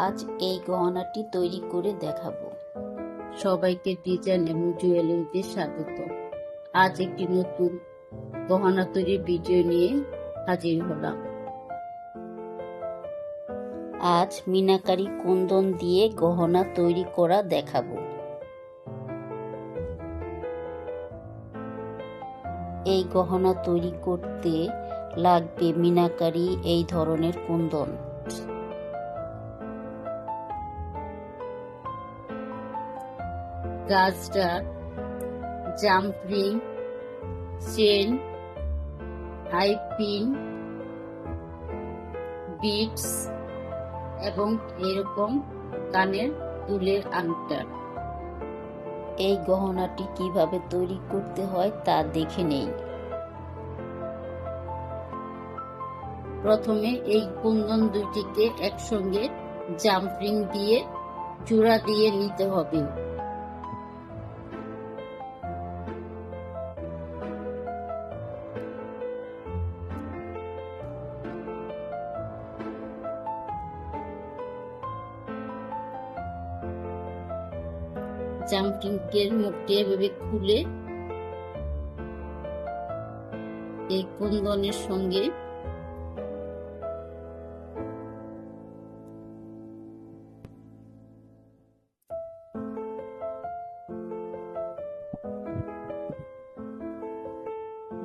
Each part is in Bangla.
আজ এই গহনাটি তৈরি করে দেখাবো। সবাইকে ডিজাইন এবং জুয়েলারিতে স্বাগত। আজ একটি নতুন গহনা তৈরির ভিডিও নিয়ে হাজির হলাম। আজ মিনাকারি কুন্দন দিয়ে গহনা তৈরি করা দেখাবো। এই গহনা তৈরি করতে লাগবে মিনাকারি এই ধরনের কুন্দন। গাজরা, জাম্পরিং, চেন, আইপিন, বিটস এবং এরকম কানের দুলের আংটা। এই গহনাটি কিভাবে তৈরি করতে হয় তা দেখে নেই। প্রথমে এই কুন্দন দুটিকে একসঙ্গে জাম্পরিং দিয়ে জোড়া দিয়ে নিতে হবে। জাম্পরিং এর মুখটি এভাবে খুলে এই কুন্দনের সঙ্গে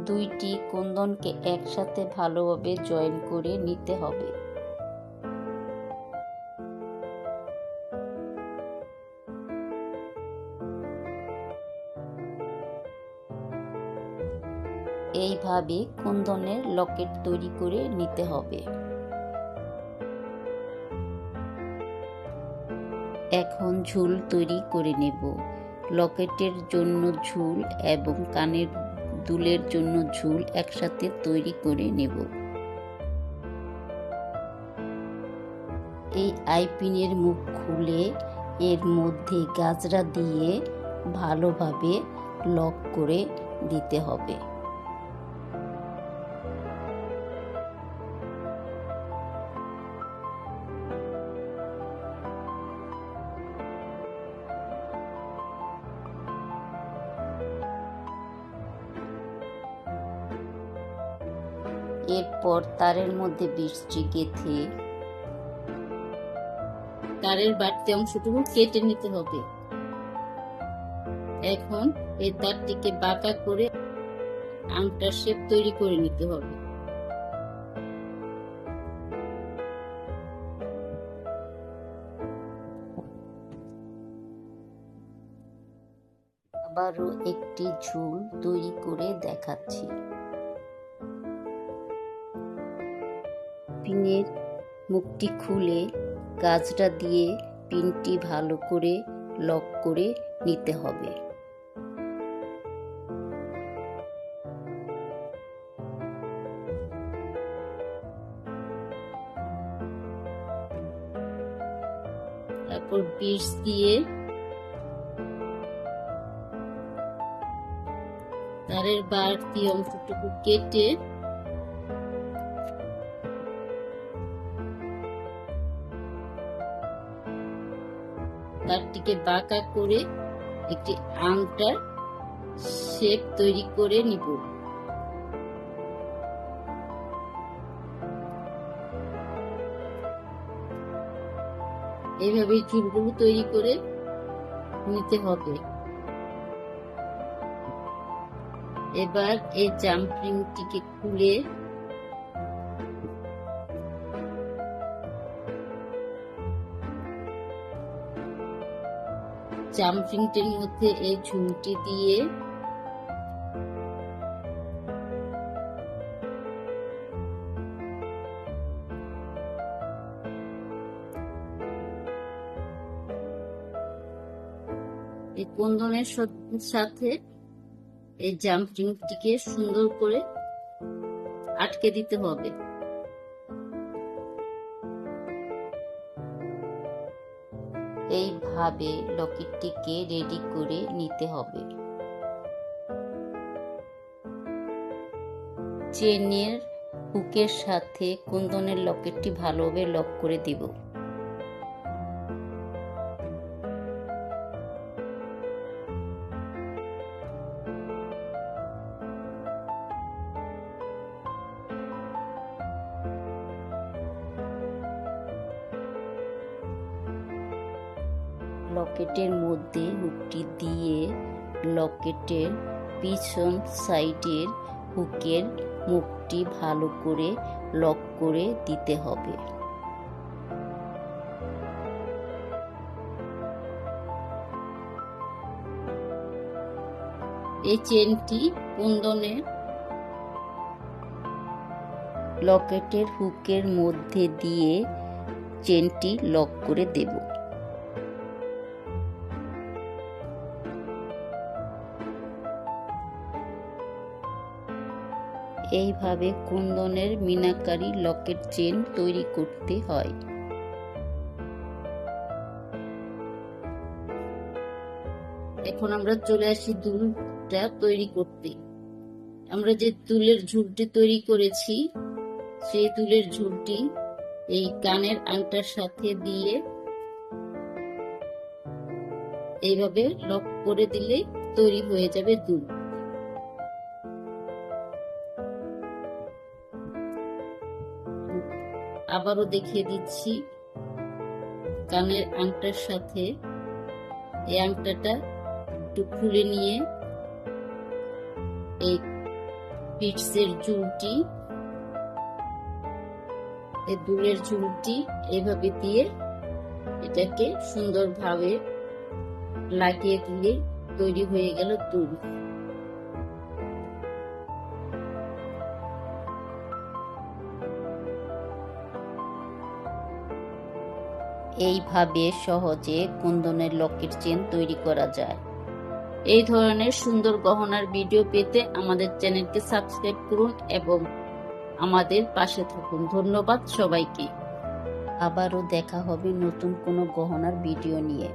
দুইটি কুন্দনকে একসাথে ভালোভাবে জয়েন করে নিতে হবে। এইভাবে কুন্দনের লকেট তৈরি করে নিতে হবে। এখন ঝুল তৈরি করে নেব। লকেটের জন্য ঝুল এবং কানের দুলের জন্য ঝুল একসাথে তৈরি করে নেব। এই আইপিনের মুখ খুলে এর মধ্যে গাজরা দিয়ে ভালোভাবে লক করে দিতে হবে। এরপর তারের মধ্যে বীজটি গেঁথে তারের বাড়তি অংশটুকু কেটে নিতে হবে। এখন এই তারটিকে বাঁকা করে আংটার শেপ তৈরি করে নিতে হবে। আবারও একটি ঝুল তৈরি করে দেখাচ্ছি। পিনের মুখটি খুলে গাজরা দিয়ে পিনটি ভালো করে লক করে নিতে হবে। তারপর বিটস দিয়ে তারের বাড়তি অংশটুকু কেটে তারটিকে বাঁকা করে একটি আংটার শেপ তৈরি করে নিব। এইভাবে চুলগুলো তৈরি করে নিতে হবে। এবার এই জাম্পরিংটিকে খুলে জাম্পরিংটির মধ্যে এই ঝুলটি দিয়ে এই কুন্দনের সাথে এই জাম্পরিংটিকে সুন্দর করে আটকে দিতে হবে। এইভাবে লকেটটিকে রেডি করে নিতে হবে। চেনের হুকের সাথে কুন্দনের লকেটটি ভালোভাবে লক করে দিব। লকেটের মধ্যে হুকটি দিয়ে লকেটের পিছন সাইডের হুকের মুখটি ভালো করে লক করে দিতে হবে। এই চেনটি কুন্দনের লকেটের হুকের মধ্যে দিয়ে চেনটি লক করে দেব। এইভাবে কুন্দনের মিনাকারি লকেট চেন তৈরি করতে হয়। এখন আমরা চলে আসি দুলটা তৈরি করতে। আমরা যে দুলের ঝুলটি তৈরি করেছি সেই দুলের ঝুলটি এই কানের আংটার সাথে দিয়ে এইভাবে লক করে দিলে তৈরি হয়ে যাবে দুল। আবারও দেখিয়ে দিচ্ছি, কানের আংটার সাথে এই আংটাটা একটু খুলে নিয়ে এই পিটসের ঝুলটি, এই দুলের ঝুলটি এভাবে দিয়ে এটাকে সুন্দরভাবে লাগিয়ে দিলে তৈরি হয়ে গেল দুল। এইভাবে সহজে কুন্দনের লকেট চেন তৈরি করা যায়। এই ধরনের সুন্দর গহনার ভিডিও পেতে আমাদের চ্যানেলকে সাবস্ক্রাইব করুন এবং আমাদের পাশে থাকুন। ধন্যবাদ সবাইকে। আবারও দেখা হবে নতুন কোনো গহনার ভিডিও নিয়ে।